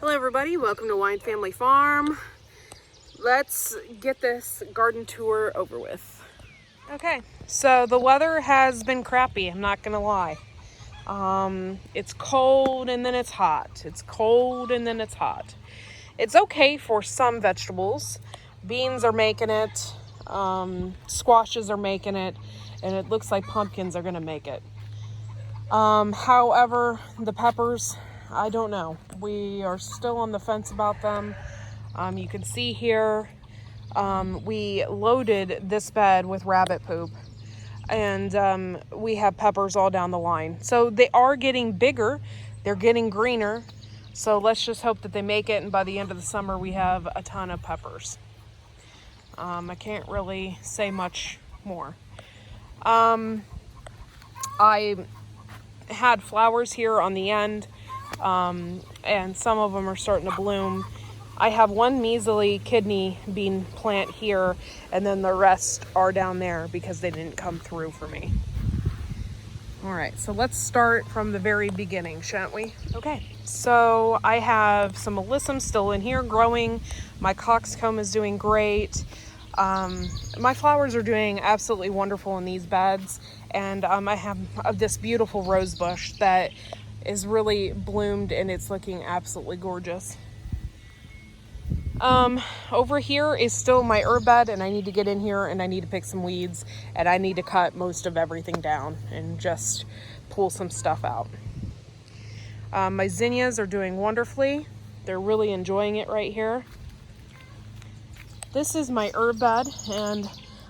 Hello everybody, welcome to Whyde Family Farm. Let's get this garden tour over with. Okay, so the weather has been crappy, I'm not gonna lie. It's cold and then it's hot. It's cold and then it's hot. It's okay for some vegetables. Beans are making it, squashes are making it, and it looks like pumpkins are gonna make it. However, the peppers, I don't know. We are still on the fence about them. You can see here, we loaded this bed with rabbit poop, and we have peppers all down the line. So they are getting bigger, they're getting greener. So let's just hope that they make it, and by the end of the summer we have a ton of peppers. I can't really say much more. I had flowers here on the end, and some of them are starting to bloom. I have one measly kidney bean plant here, and then the rest are down there because they didn't come through for me. All right, so let's start from the very beginning, shan't we? Okay, so I have some alyssum still in here growing. My coxcomb is doing great. My flowers are doing absolutely wonderful in these beds, and I have this beautiful rose bush that is really bloomed and it's looking absolutely gorgeous. Over here is still my herb bed, and I need to get in here and I need to pick some weeds, and I need to cut most of everything down and just pull some stuff out. My zinnias are doing wonderfully. They're really enjoying it right here. This is my herb bed, and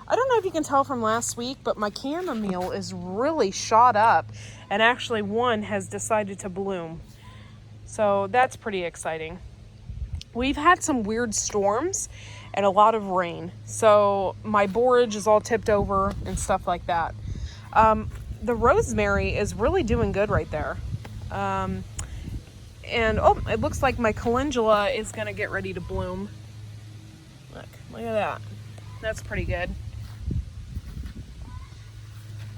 I don't know if you can tell from last week, but my chamomile is really shot up, and actually one has decided to bloom. So that's pretty exciting. We've had some weird storms and a lot of rain, so my borage is all tipped over and stuff like that. The rosemary is really doing good right there. And it looks like my calendula is going to get ready to bloom. Look at that. That's pretty good.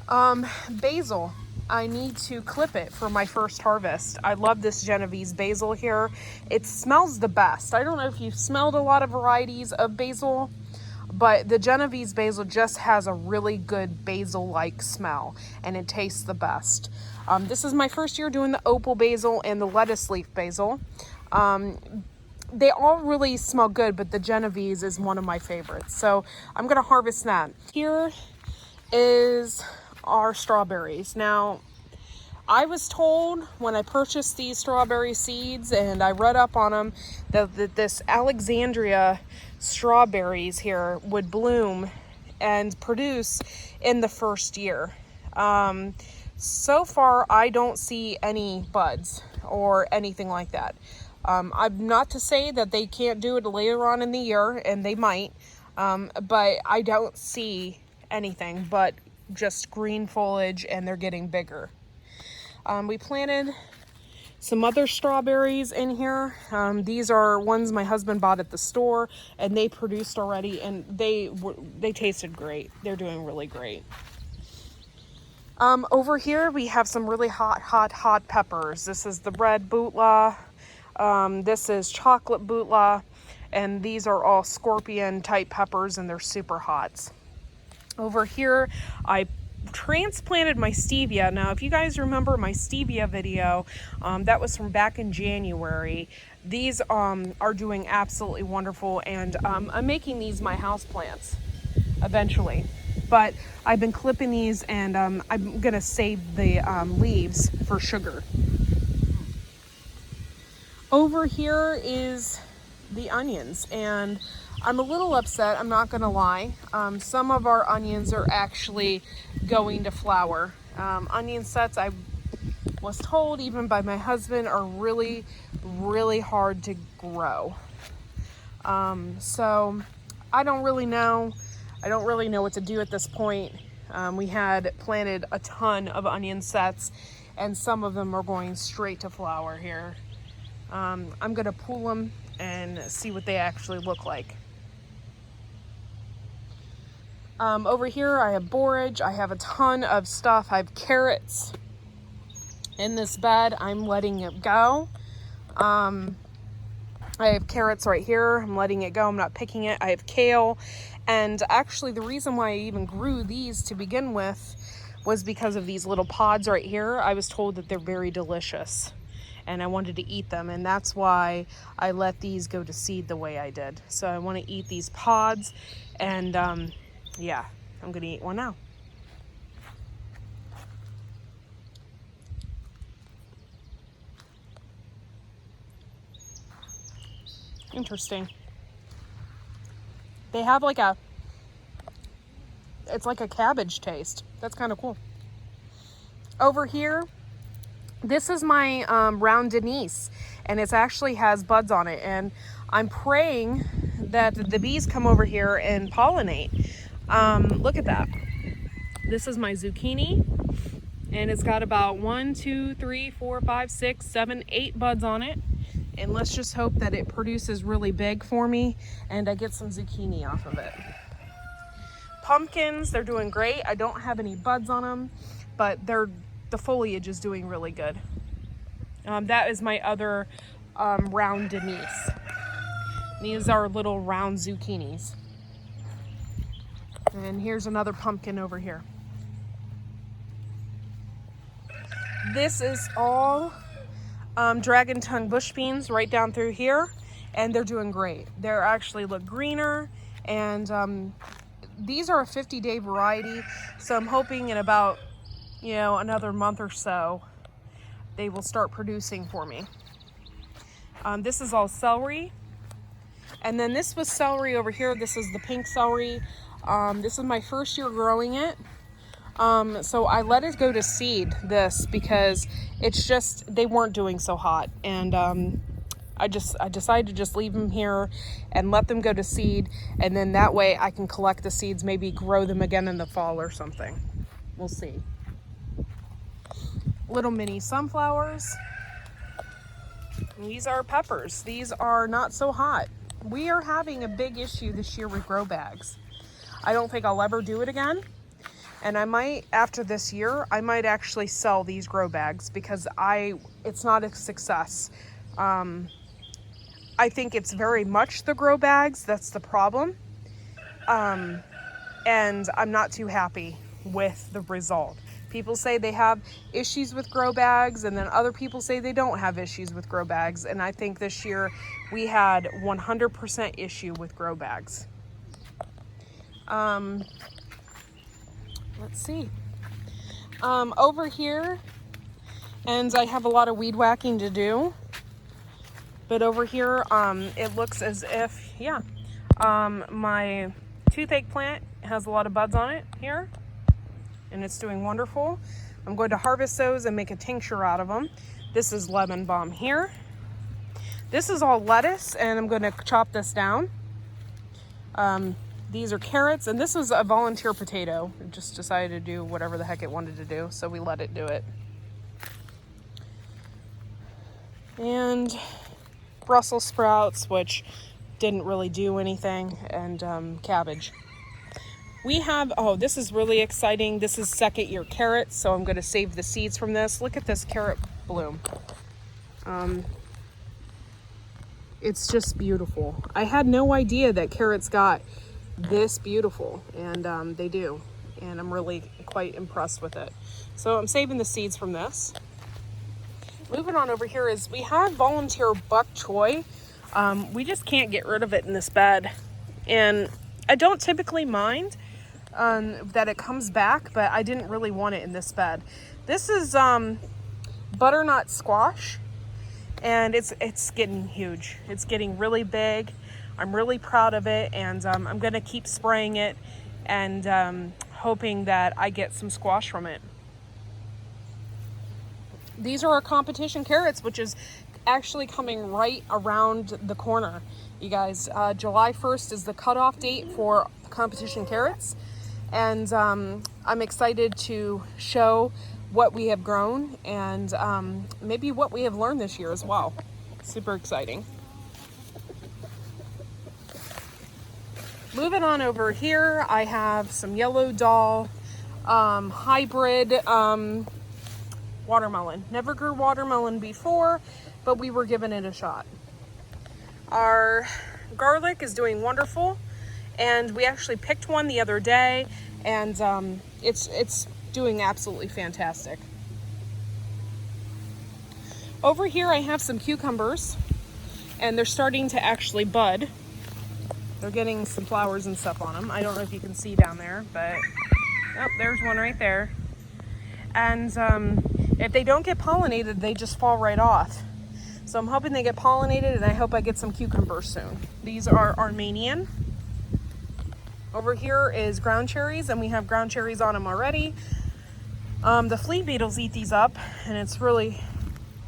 Basil. I need to clip it for my first harvest. I love this Genovese basil here. It smells the best. I don't know if you've smelled a lot of varieties of basil, but the Genovese basil just has a really good basil-like smell, and it tastes the best. This is my first year doing the opal basil and the lettuce leaf basil. They all really smell good, but the Genovese is one of my favorites. So I'm gonna harvest that. Here is our strawberries. Now, I was told when I purchased these strawberry seeds and I read up on them that this Alexandria strawberries here would bloom and produce in the first year. So far, I don't see any buds or anything like that. I'm not to say that they can't do it later on in the year, and they might, but I don't see anything but just green foliage, and they're getting bigger. We planted some other strawberries in here. These are ones my husband bought at the store, and they produced already, and they tasted great. They're doing really great. Over here we have some really hot peppers. This is the red bootla. This is chocolate bootla, and these are all scorpion type peppers, and they're super hot. Over here, I transplanted my stevia. Now, if you guys remember my stevia video, that was from back in January. These are doing absolutely wonderful, and I'm making these my house plants eventually. But I've been clipping these, and I'm gonna save the leaves for sugar. Over here is the onions, and I'm a little upset, I'm not gonna lie. Some of our onions are actually going to flower. Onion sets, I was told even by my husband, are really, really hard to grow. So I don't really know. I don't really know what to do at this point. We had planted a ton of onion sets, and some of them are going straight to flower here. I'm gonna pull them and see what they actually look like. Over here I have borage. I have a ton of stuff. I have carrots in this bed. I'm letting it go. I have carrots right here. I'm letting it go. I'm not picking it. I have kale. And actually the reason why I even grew these to begin with was because of these little pods right here. I was told that they're very delicious and I wanted to eat them. And that's why I let these go to seed the way I did. So I want to eat these pods. And yeah, I'm going to eat one now. Interesting. They have like it's like a cabbage taste. That's kind of cool. Over here, this is my round Denise, and it actually has buds on it. And I'm praying that the bees come over here and pollinate. Look at that. This is my zucchini, and it's got about 1, 2, 3, 4, 5, 6, 7, 8 buds on it. And let's just hope that it produces really big for me and I get some zucchini off of it. Pumpkins, they're doing great. I don't have any buds on them, but the foliage is doing really good. That is my other round Denise. These are little round zucchinis. And here's another pumpkin over here. This is all dragon tongue bush beans right down through here, and they're doing great. They actually look greener, and these are a 50-day variety, so I'm hoping in about, another month or so, they will start producing for me. This is all celery, and then this was celery over here. This is the pink celery. This is my first year growing it. So I let it go to seed because it's just, they weren't doing so hot. And, I decided to just leave them here and let them go to seed. And then that way I can collect the seeds, maybe grow them again in the fall or something. We'll see. Little mini sunflowers. These are peppers. These are not so hot. We are having a big issue this year with grow bags. I don't think I'll ever do it again. And I might, after this year, I might actually sell these grow bags because it's not a success. I think it's very much the grow bags that's the problem. And I'm not too happy with the result. People say they have issues with grow bags, and then other people say they don't have issues with grow bags. And I think this year we had 100% issue with grow bags. Let's see. Over here, and I have a lot of weed whacking to do, but over here, it looks as if, my toothache plant has a lot of buds on it here, and it's doing wonderful. I'm going to harvest those and make a tincture out of them. This is lemon balm here. This is all lettuce, and I'm going to chop this down. These are carrots, and this was a volunteer potato. It just decided to do whatever the heck it wanted to do, so we let it do it. And Brussels sprouts, which didn't really do anything, and cabbage. We have, this is really exciting. This is second year carrots, so I'm going to save the seeds from this. Look at this carrot bloom. It's just beautiful. I had no idea that carrots got this beautiful, and they do, and I'm really quite impressed with it. So I'm saving the seeds from this. Moving on over here is we have volunteer bok choy. We just can't get rid of it in this bed, and I don't typically mind that it comes back, but I didn't really want it in this bed. This is butternut squash, and it's getting huge. It's getting really big. I'm really proud of it, and I'm going to keep spraying it and hoping that I get some squash from it. These are our competition carrots, which is actually coming right around the corner. You guys, July 1st is the cutoff date for competition carrots, and I'm excited to show what we have grown and maybe what we have learned this year as well. Super exciting. Moving on over here, I have some yellow doll hybrid watermelon. Never grew watermelon before, but we were giving it a shot. Our garlic is doing wonderful, and we actually picked one the other day, and it's doing absolutely fantastic. Over here I have some cucumbers, and they're starting to actually bud. They're getting some flowers and stuff on them. I don't know if you can see down there, but oh, there's one right there. And if they don't get pollinated, they just fall right off. So I'm hoping they get pollinated, and I hope I get some cucumbers soon. These are Armenian. Over here is ground cherries, and we have ground cherries on them already. The flea beetles eat these up, and it's really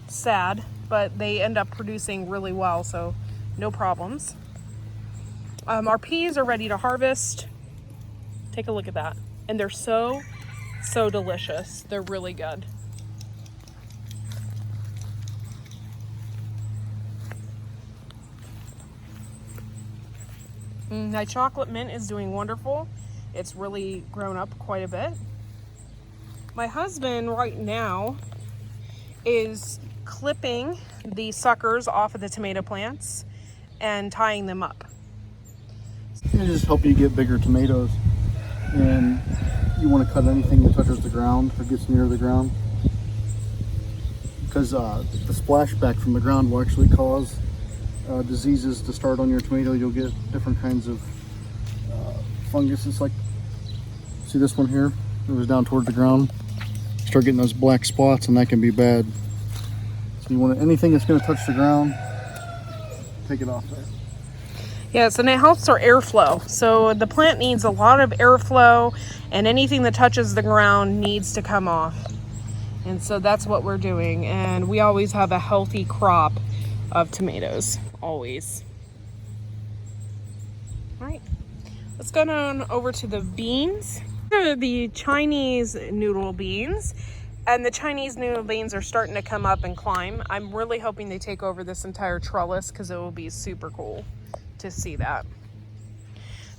sad, but they end up producing really well, so no problems. Our peas are ready to harvest. Take a look at that. And they're so delicious. They're really good. My chocolate mint is doing wonderful. It's really grown up quite a bit. My husband right now is clipping the suckers off of the tomato plants and tying them up. It just help you get bigger tomatoes, and you want to cut anything that touches the ground or gets near the ground, because the splashback from the ground will actually cause diseases to start on your tomato. You'll get different kinds of fungus. It's like, see this one here? It was down toward the ground. Start getting those black spots, and that can be bad. So you want anything that's going to touch the ground, take it off there. Yes, and it helps our airflow. So the plant needs a lot of airflow, and anything that touches the ground needs to come off. And so that's what we're doing. And we always have a healthy crop of tomatoes, always. All right, let's go on over to the beans. The Chinese noodle beans, and the Chinese noodle beans are starting to come up and climb. I'm really hoping they take over this entire trellis, because it will be super cool to see that.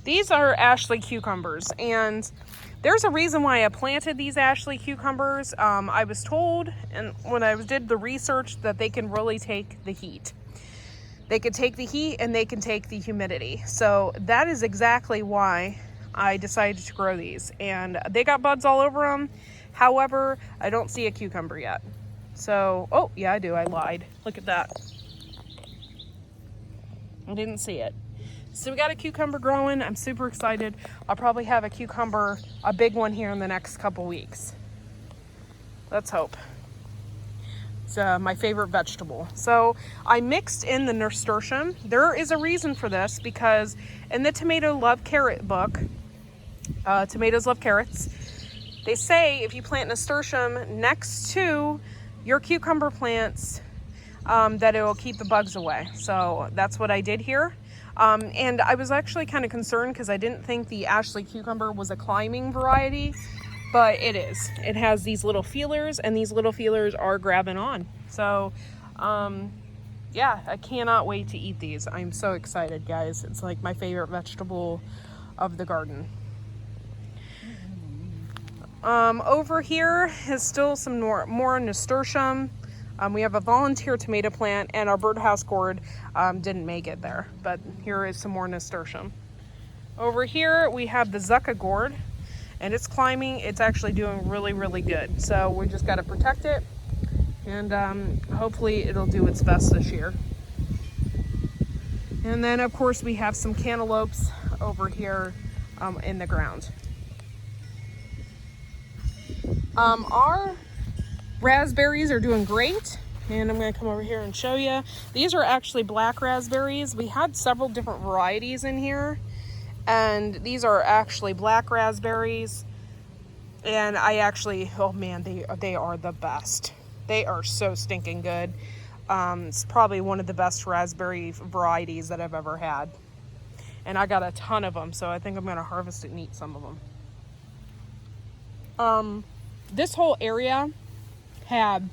These are Ashley cucumbers, and there's a reason why I planted these Ashley cucumbers. I was told, and when I did the research, that they can really take the heat. They can take the heat, and they can take the humidity. So that is exactly why I decided to grow these, and they got buds all over them. However, I don't see a cucumber yet. So, oh yeah, I do. I lied. Look at that. I didn't see it. So we got a cucumber growing. I'm super excited. I'll probably have a cucumber, a big one, here in the next couple weeks. Let's hope. It's my favorite vegetable. So I mixed in the nasturtium. There is a reason for this, because in the Tomato Love Carrot book, Tomatoes Love Carrots, they say if you plant nasturtium next to your cucumber plants, that it will keep the bugs away. So that's what I did here. And I was actually kind of concerned, because I didn't think the Ashley cucumber was a climbing variety, but it is. It has these little feelers, and these little feelers are grabbing on. So yeah, I cannot wait to eat these. I'm so excited, guys. It's like my favorite vegetable of the garden. Over here is still some more nasturtium. We have a volunteer tomato plant, and our birdhouse gourd didn't make it there, but here is some more nasturtium. Over here we have the zucca gourd, and it's climbing. It's actually doing really, really good. So we just got to protect it, and hopefully it'll do its best this year. And then of course we have some cantaloupes over here in the ground. Our raspberries are doing great, and I'm going to come over here and show you. These are actually black raspberries. We had several different varieties in here, and these are actually black raspberries. And I actually, oh man, they are the best. They are so stinking good. It's probably one of the best raspberry varieties that I've ever had, and I got a ton of them, so I think I'm going to harvest it and eat some of them. This whole area had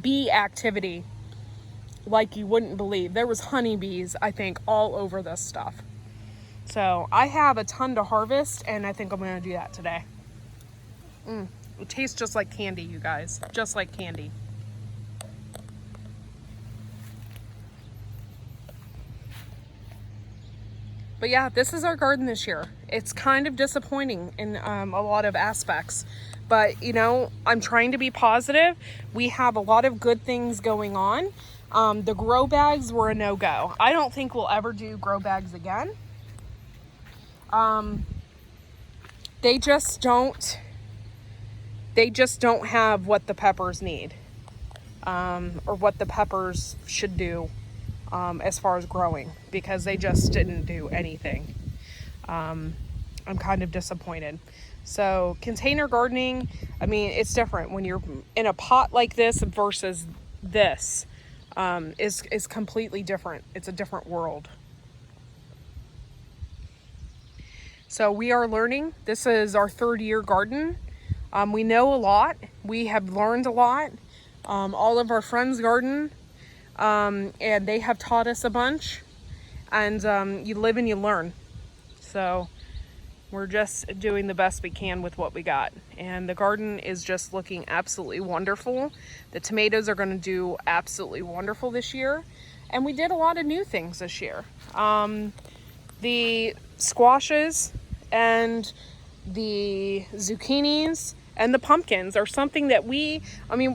bee activity like you wouldn't believe. There was honeybees, I think, all over this stuff. So I have a ton to harvest, and I think I'm going to do that today. It tastes just like candy, you guys. Just like candy. But yeah, this is our garden this year. It's kind of disappointing in a lot of aspects. But, you know, I'm trying to be positive. We have a lot of good things going on. The grow bags were a no-go. I don't think we'll ever do grow bags again. They just don't have what the peppers need, or what the peppers should do, as far as growing, because they just didn't do anything. I'm kind of disappointed. So container gardening, I mean, it's different when you're in a pot like this versus this, is completely different. It's a different world. So we are learning. This is our 3rd year garden. We know a lot. We have learned a lot. All of our friends garden, and they have taught us a bunch. And you live and you learn. So we're just doing the best we can with what we got. And the garden is just looking absolutely wonderful. The tomatoes are going to do absolutely wonderful this year. And we did a lot of new things this year. The squashes and the zucchinis and the pumpkins are something that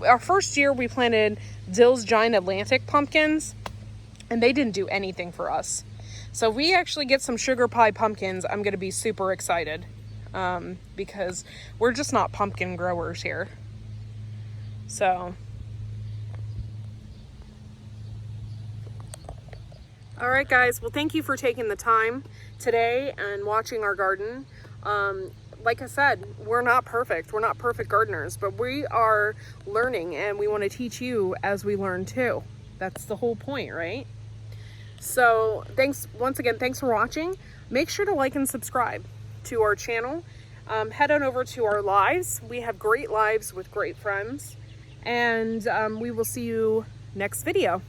our first year we planted Dill's Giant Atlantic pumpkins, and they didn't do anything for us. So if we actually get some sugar pie pumpkins, I'm going to be super excited, because we're just not pumpkin growers here. So, all right, guys. Well, thank you for taking the time today and watching our garden. Like I said, we're not perfect. We're not perfect gardeners, but we are learning, and we want to teach you as we learn too. That's the whole point, right? So once again, thanks for watching. Make sure to like and subscribe to our channel. Head on over to our lives. We have great lives with great friends, and we will see you next video.